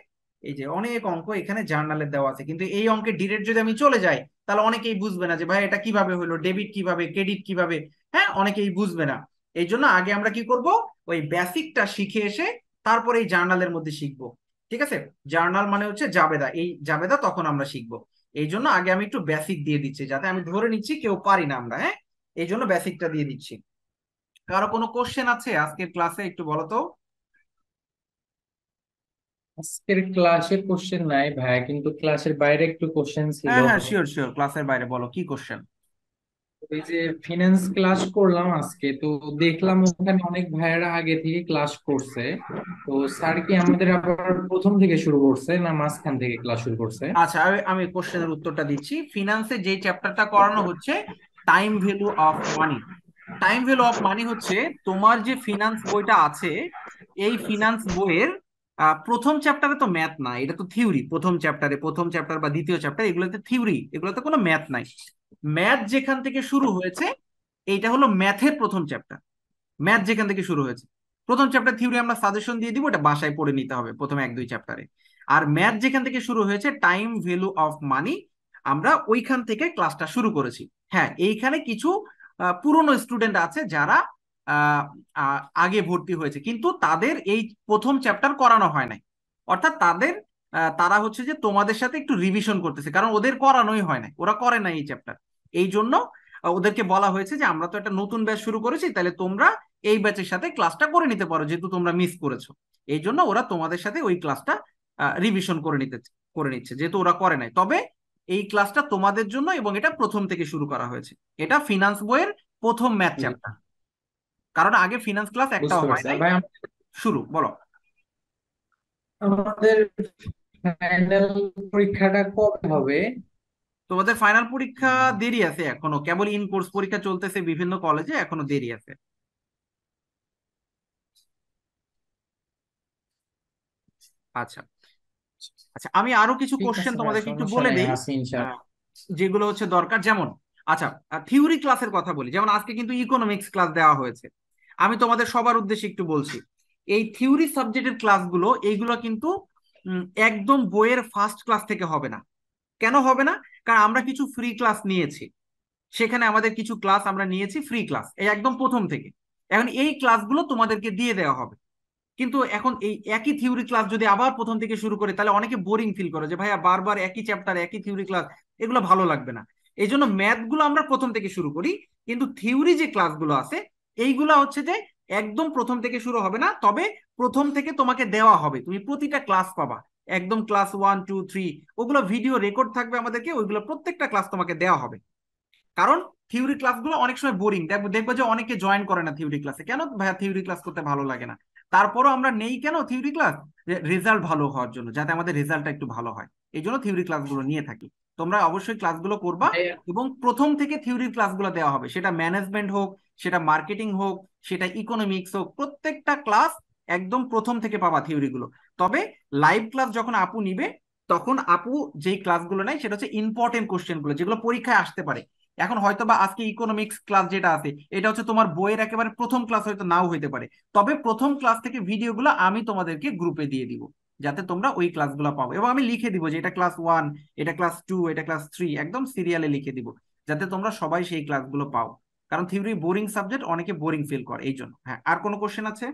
এই যে অনেক অঙ্ক এখানে জার্নালে দেওয়া আছে। কিন্তু এই অঙ্কের ডিরেক্ট যদি আমি চলে যাই তাহলে অনেকেই বুঝবে না যে ভাই এটা কিভাবে হলো, ডেবিট কিভাবে, ক্রেডিট কিভাবে, হ্যাঁ, অনেকেই বুঝবে না। এই জন্য আগে আমরা কি করব, ওই বেসিকটা শিখে এসে তারপরে এই জার্নালের মধ্যে শিখবো। ঠিক আছে, জার্নাল মানে হচ্ছে জাবেদা, এই জাবেদা তখন আমরা শিখবো। এই জন্য আগে আমি একটু বেসিক দিয়ে দিচ্ছি, যাতে আমি ধরে নিচ্ছি কেউ পারি না আমরা, হ্যাঁ, এই জন্য বেসিকটা দিয়ে দিচ্ছি। কারো কোনো কোশ্চেন আছে আজকের ক্লাসে, একটু বলো তো। আজকের ক্লাসের কোশ্চেন নাই ভাইয়া, কিন্তু ক্লাসের বাইরে একটু কোশ্চেন ছিল। হ্যাঁ হ্যাঁ, শিওর শিওর, ক্লাসের বাইরে বলো কি কোশ্চেন। ওই যে ফিনান্স ক্লাস করলাম আজকে, তো দেখলাম ওখানে অনেক ভাইয়েরা আগে থেকে ক্লাস করছে। তো স্যার কি আমাদের আবার প্রথম থেকে শুরু করছে না মাঝখান থেকে ক্লাস শুরু করছে? আচ্ছা, আমি কোশ্চেনের উত্তরটা দিচ্ছি। ফিনান্সে যে চ্যাপ্টারটা করানো হচ্ছে, time value of money. Time value of money হচ্ছে তোমার যে ফিনান্স বইটা আছে, এই ফিনান্স বইয়ের প্রথম চ্যাপ্টারে তো ম্যাথ না, এটা তো থিওরি। প্রথম চ্যাপ্টারে, প্রথম চ্যাপ্টার বা দ্বিতীয় চ্যাপ্টার, এগুলোতে থিওরি, এগুলোতে কোনো ম্যাথ নাই। ম্যাথ যেখান থেকে শুরু হয়েছে, এইটা হলো ম্যাথের প্রথম চ্যাপ্টার। ম্যাথ যেখান থেকে শুরু হয়েছে, প্রথম চ্যাপ্টার থিওরি আমরা সাজেশন দিয়ে দিব, এটা বাসায় পড়ে নিতে হবে প্রথমে 1-2 চ্যাপ্টারে। আর ম্যাথ যেখান থেকে শুরু হয়েছে, টাইম ভ্যালু অফ মানি, আমরা ওইখান থেকে ক্লাসটা শুরু করেছি। হ্যাঁ, এইখানে কিছু পুরনো স্টুডেন্ট আছে যারা আগে ভর্তি হয়েছে, কিন্তু তাদের এই প্রথম চ্যাপ্টার করানো হয় নাই। অর্থাৎ তাদের তারা হচ্ছে যে তোমাদের সাথে একটু রিভিশন করতেছে, কারণ ওদের করানোই হয় নাই, ওরা করে নাই এই চ্যাপ্টার। এই জন্য ওদেরকে বলা হয়েছে যে আমরা তো একটা নতুন ব্যাচ শুরু করেছি, তাহলে তোমরা এই ব্যাচের সাথে ক্লাসটা করে নিতে পারো, যেহেতু তোমরা মিস করেছো। এই জন্য ওরা তোমাদের সাথে ওই ক্লাসটা রিভিশন করে নিচ্ছে, যেহেতু ওরা করে নাই। তবে এই ক্লাসটা তোমাদের জন্য, এবং এটা প্রথম থেকে শুরু করা হয়েছে। এটা ফিনান্স বইয়ের প্রথম ম্যাথ চ্যাপ্টার, কারণ আগে ফিনান্স ক্লাস একটাও বুঝতে হয় পারছি। নাই। আর ভাই শুরু বলো। আমাদের ফাইনাল পরীক্ষাটা কবে হবে? তোমাদের ফাইনাল পরীক্ষা দেরি আছে এখনো, কেবল ইন কোর্স পরীক্ষা চলতেছে বিভিন্ন কলেজে, এখনো দেরি আছে। আচ্ছা আচ্ছা, আমি আরো কিছু ঠিক কোশ্চেন আছে ভাই, তোমাদেরকে একটু সমস্যা বলে নেই, দেই, আছি ইনশাআল্লাহ। যেগুলো হচ্ছে দরকার। যেমন আচ্ছা, থিওরি ক্লাসের কথা বলি, যেমন আজকে কিন্তু ইকোনমিক্স ক্লাস দেওয়া হয়েছে। আমি তোমাদের সবার উদ্দেশ্যে একটু বলছি, এই থিওরি সাবজেক্টের ক্লাসগুলো, এইগুলো কিন্তু একদম বইয়ের ফার্স্ট ক্লাস থেকে হবে না। কেন হবে না? কারণ আমরা কিছু ফ্রি ক্লাস নিয়েছি, সেখানে আমাদের কিছু ক্লাস আমরা নিয়েছি ফ্রি ক্লাস, এই একদম প্রথম থেকে। এখন এই ক্লাসগুলো তোমাদেরকে দিয়ে দেওয়া হবে। কিন্তু এখন এই একই থিওরি ক্লাস যদি আবার প্রথম থেকে শুরু করে, তাহলে অনেকে বোরিং ফিল করে যে ভাইয়া বারবার একই চ্যাপ্টার, একই থিওরি ক্লাস, এগুলো ভালো লাগবে না। এই জন্য ম্যাথ গুলো আমরা প্রথম থেকে শুরু করি, কিন্তু থিওরি যে ক্লাসগুলো আছে, এইগুলা হচ্ছে যে একদম প্রথম থেকে শুরু হবে না। তবে প্রথম থেকে তোমাকে দেওয়া হবে, তুমি প্রতিটা ক্লাস পাবা, একদম ক্লাস 1, 2, 3, ওগুলো ভিডিও রেকর্ড থাকবে আমাদেরকে, ওইগুলো প্রত্যেকটা ক্লাস তোমাকে দেওয়া হবে। কারণ থিওরি ক্লাসগুলো অনেক সময় বোরিং, দেখবে যে অনেকে জয়েন করে না থিওরি ক্লাসে। কেন ভাইয়া থিওরি ক্লাস করতে ভালো লাগে না? তারপরও আমরা নেই কেন থিওরি ক্লাস? রেজাল্ট ভালো হওয়ার জন্য, যাতে আমাদের রেজাল্টটা একটু ভালো হয়, এই জন্য থিওরি ক্লাসগুলো নিয়ে থাকি। তোমরা অবশ্যই ক্লাসগুলো করবা, এবং প্রথম থেকে থিওরির ক্লাসগুলো দেওয়া হবে, সেটা ম্যানেজমেন্ট হোক, সেটা মার্কেটিং হোক, সেটা ইকোনমিক্স হোক, প্রত্যেকটা ক্লাস একদম প্রথম থেকে পাবা থিওরিগুলো। তবে লাইভ ক্লাস যখন আপু নিবে, তখন আপু যেই ক্লাসগুলো নেয় সেটা হচ্ছে ইম্পর্টেন্ট কোশ্চেনগুলো, যেগুলো পরীক্ষায় আসতে পারে। এখন হয়তো বা আজকে ইকোনমিক্স ক্লাস যেটা আছে, এটা হচ্ছে তোমার বইয়ের একেবারে প্রথম ক্লাস, হয়তো নাও হইতে পারে। তবে প্রথম ক্লাস থেকে ভিডিওগুলো আমি তোমাদেরকে গ্রুপে দিয়ে দিব, যাতে তোমরা ওই ক্লাসগুলো পাবো, এবং আমি লিখে দিব যে এটা ক্লাস 1, এটা ক্লাস 2, এটা ক্লাস 3, একদম সিরিয়ালে লিখে দিব, যাতে তোমরা সবাই সেই ক্লাসগুলো পাও। কারণ থিওরি বোরিং সাবজেক্ট, অনেকে বোরিং ফিল করে, এই জন্য। হ্যাঁ, আর কোনো কোশ্চেন আছে?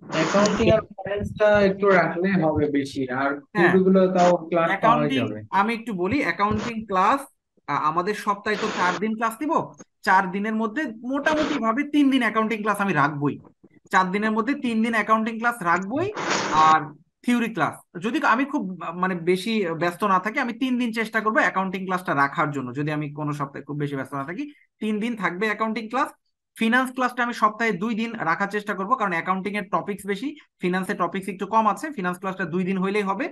অ্যাকাউন্টিং আর ফাইন্যান্সটা একটু রাখলে হবে বেশি, আর হ্যাঁ, থিওরি গুলো তাও ক্লাস পাওয়া অ্যাকাউন্টিং যাবে। আমি একটু বলি, অ্যাকাউন্টিং ক্লাস আমাদের সপ্তাহে তো 4 দিন ক্লাস দিব। 4 দিনের মধ্যে মোটামুটি ভাবে 3 দিন অ্যাকাউন্টিং ক্লাস আমি রাখবোই। 4 দিনের মধ্যে 3 দিন অ্যাকাউন্টিং ক্লাস রাখবোই। আর থিওরি ক্লাস, যদি আমি খুব মানে বেশি ব্যস্ত না থাকি, আমি 3 দিন চেষ্টা করবো অ্যাকাউন্টিং ক্লাসটা রাখার জন্য। যদি আমি কোনো সপ্তাহে খুব বেশি ব্যস্ত না থাকি, 3 দিন থাকবে অ্যাকাউন্টিং ক্লাস। ফিনান্স ক্লাসটা আমি সপ্তাহে 2 দিন রাখার চেষ্টা করব, কারণ অ্যাকাউন্টিং এর টপিকস বেশি, ফিনান্সের টপিকস একটু কম আছে। ফিনান্স ক্লাসটা 2 দিন হইলেই হবে।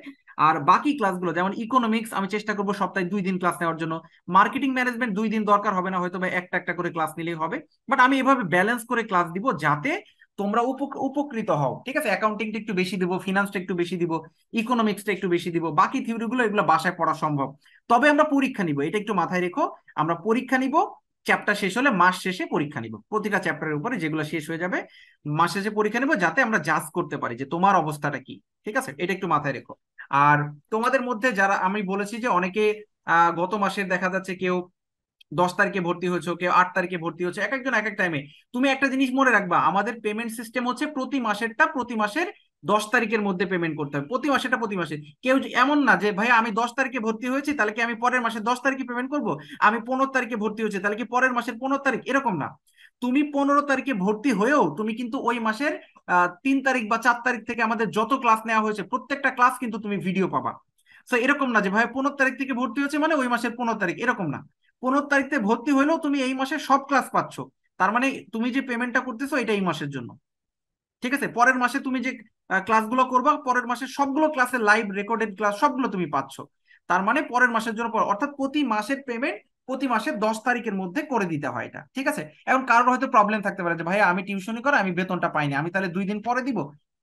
আর বাকি ক্লাসগুলো যেমন ইকোনমিক্স আমি চেষ্টা করব সপ্তাহে 2 দিন ক্লাস নেওয়ার জন্য। মার্কেটিং ম্যানেজমেন্ট 2 দিন দরকার হবে না, হয়তো বা একটা একটা করে ক্লাস নিলেই হবে। বাট আমি এভাবে ব্যালেন্স করে ক্লাস দিব যাতে তোমরা উপকৃত হও, ঠিক আছে? অ্যাকাউন্টিংটা একটু বেশি দিব, ফিনান্সটা একটু বেশি দিব, ইকোনমিক্সটা একটু বেশি দিব, বাকি থিওরিগুলো এগুলো বাসায় পড়া সম্ভব। তবে আমরা পরীক্ষা নিব, এটা একটু মাথায় রেখো। আমরা পরীক্ষা নিব, চ্যাপ্টার শেষ হলে মাস শেষে পরীক্ষা নিব, প্রতিটা চ্যাপ্টারের উপরে যেগুলো শেষ হয়ে যাবে মাস শেষে পরীক্ষা নিব, যাতে আমরা জাজ করতে পারি যে তোমার অবস্থাটা কি। ঠিক আছে, এটা একটু মাথায় রেখো। আর তোমাদের মধ্যে যারা, আমি বলেছি যে অনেকে গত মাসের দেখা যাচ্ছে কেউ 10 তারিখে ভর্তি হয়েছে, কেউ 8 তারিখে ভর্তি হচ্ছে, এক একজন এক এক টাইমে। তুমি একটা জিনিস মনে রাখবা, আমাদের পেমেন্ট সিস্টেম হচ্ছে প্রতি মাসের 10 তারিখের মধ্যে পেমেন্ট করতে হবে, প্রতি মাসেরটা প্রতি মাসে। কেউ এমন না যে ভাই আমি 10 তারিখে ভর্তি হয়েছি তাহলে কি আমি পরের মাসের 10 তারিখে পেমেন্ট করব, আমি 15 তারিখে ভর্তি হয়েছি তাহলে কি পরের মাসের 15 তারিখ, এরকম না। তুমি 15 তারিখে ভর্তি হয়েও তুমি কিন্তু ওই মাসের 3 তারিখ বা 4 তারিখ থেকে আমাদের যত ক্লাস নেওয়া হয়েছে প্রত্যেকটা ক্লাস কিন্তু তুমি ভিডিও পাবা। তো এরকম না যে ভাই 15 তারিখ থেকে ভর্তি হয়েছে মানে ওই মাসের 15 তারিখ, এরকম না। 15 তারিখে ভর্তি হইলেও তুমি এই মাসে সব ক্লাস পাচ্ছ, তার মানে তুমি যে পেমেন্টটা করতেছো এটা এই মাসের জন্য। ঠিক আছে, পরের মাসে তুমি যে ক্লাসগুলো করবা, পরের মাসে সবগুলো ক্লাসের লাইভ রেকর্ডেড ক্লাস সবগুলো তুমি পাচ্ছ। তার মানে পরের মাসের জন্য অর্থাৎ প্রতি মাসের পেমেন্ট প্রতি মাসের 10 তারিখের মধ্যে করে দিতে হয় এটা। ঠিক আছে, এখন কারোর হয়তো প্রবলেম থাকতে পারে যে ভাই আমি টিউশনি করে আমি বেতনটা পাইনি, আমি তাহলে 2 দিন পরে দিব।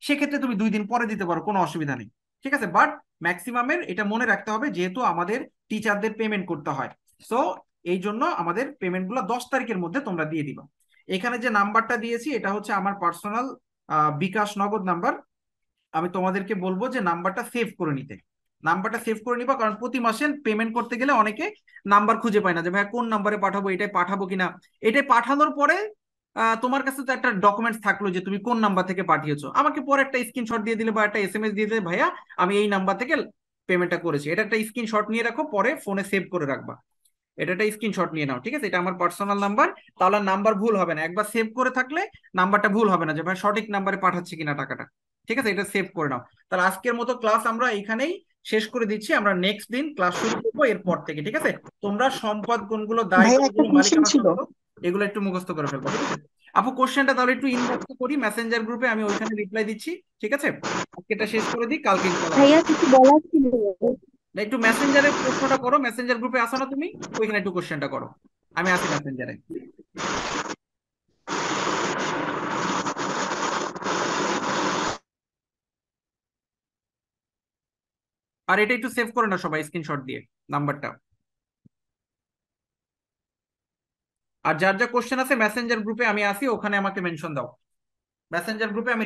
সেক্ষেত্রে তুমি 2 দিন পরে দিতে পারো, কোনো অসুবিধা নেই। ঠিক আছে, বাট ম্যাক্সিমামের এটা মনে রাখতে হবে, যেহেতু আমাদের টিচারদের পেমেন্ট করতে হয়, সো এই জন্য আমাদের পেমেন্টগুলো 10 তারিখের মধ্যে তোমরা দিয়ে দিবা। এখানে যে নাম্বারটা দিয়েছি এটা হচ্ছে আমার পার্সোনাল বিকাশ নগদ নাম্বার। আমি তোমাদেরকে বলবো যে নাম্বারটা সেভ করে নিতে, নাম্বারটা সেভ করে নিবা, কারণ প্রতি মাসে পেমেন্ট করতে গেলে অনেকে নাম্বার খুঁজে পায় না যে ভাই কোন নাম্বারে পাঠাবো, এটাই পাঠাবো কিনা। এটাই পাঠানোর পরে তোমার কাছে তো একটা ডকুমেন্টস থাকলো যে তুমি কোন নাম্বার থেকে পাঠিয়েছো, আমাকে পরে একটা স্ক্রিনশট দিয়ে দিলে বা একটা এসএমএস দিয়ে দিলে ভাইয়া আমি এই নাম্বার থেকে পেমেন্টটা করেছি, এটা একটা স্ক্রিনশট নিয়ে রাখো, পরে ফোনে সেভ করে রাখবা। এটা একটা স্ক্রিনশট নিয়ে নাও, ঠিক আছে? এটা আমার পার্সোনাল নাম্বার, তাহলে নাম্বার ভুল হবে না, একবার সেভ করে থাকলে নাম্বারটা ভুল হবে না যে ভাই সঠিক নাম্বারে পাঠাচ্ছি কিনা টাকাটা। ঠিক আছে, এটা সেভ করে নাও। তাহলে আজকের মতো ক্লাস আমরা এখানেই শেষ করে দিচ্ছি, আমরা নেক্সট দিন ক্লাস শুরু করবো এরপর থেকে। ঠিক আছে, তোমরা সম্পদ কোনগুলো, দায় ভাইয়া একটা কোনগুলো, কোশ্চেন মালিকানা ছিল। সত্ত্ব, এগুলো একটু মুখস্থ করে ফেলবো। ঠিক আছে আপু, কোশ্চেনটা তাহলে একটু ইনবক্স করি মেসেঞ্জার গ্রুপে, আমি ওইখানে রিপ্লাই দিচ্ছি। ঠিক আছে, আজকে এটা শেষ করে দিই, কালকে ইনশাআল্লাহ ভাইয়া কিছু বলার ছিল। একটু মেসেঞ্জারে প্রশ্নটা করো, মেসেঞ্জার গ্রুপে আসো না তুমি, ওইখানে একটু কোশ্চেনটা করো, আমি আছি মেসেঞ্জারে। আর এটা একটু সেভ করে না সবাই স্ক্রিনশট দিয়ে নাম্বারটা। আর যার যা কোশ্চেন আছে মেসেঞ্জার গ্রুপে আমি আসি, ওখানে আমাকে মেনশন দাও, মেসেঞ্জার গ্রুপে আমি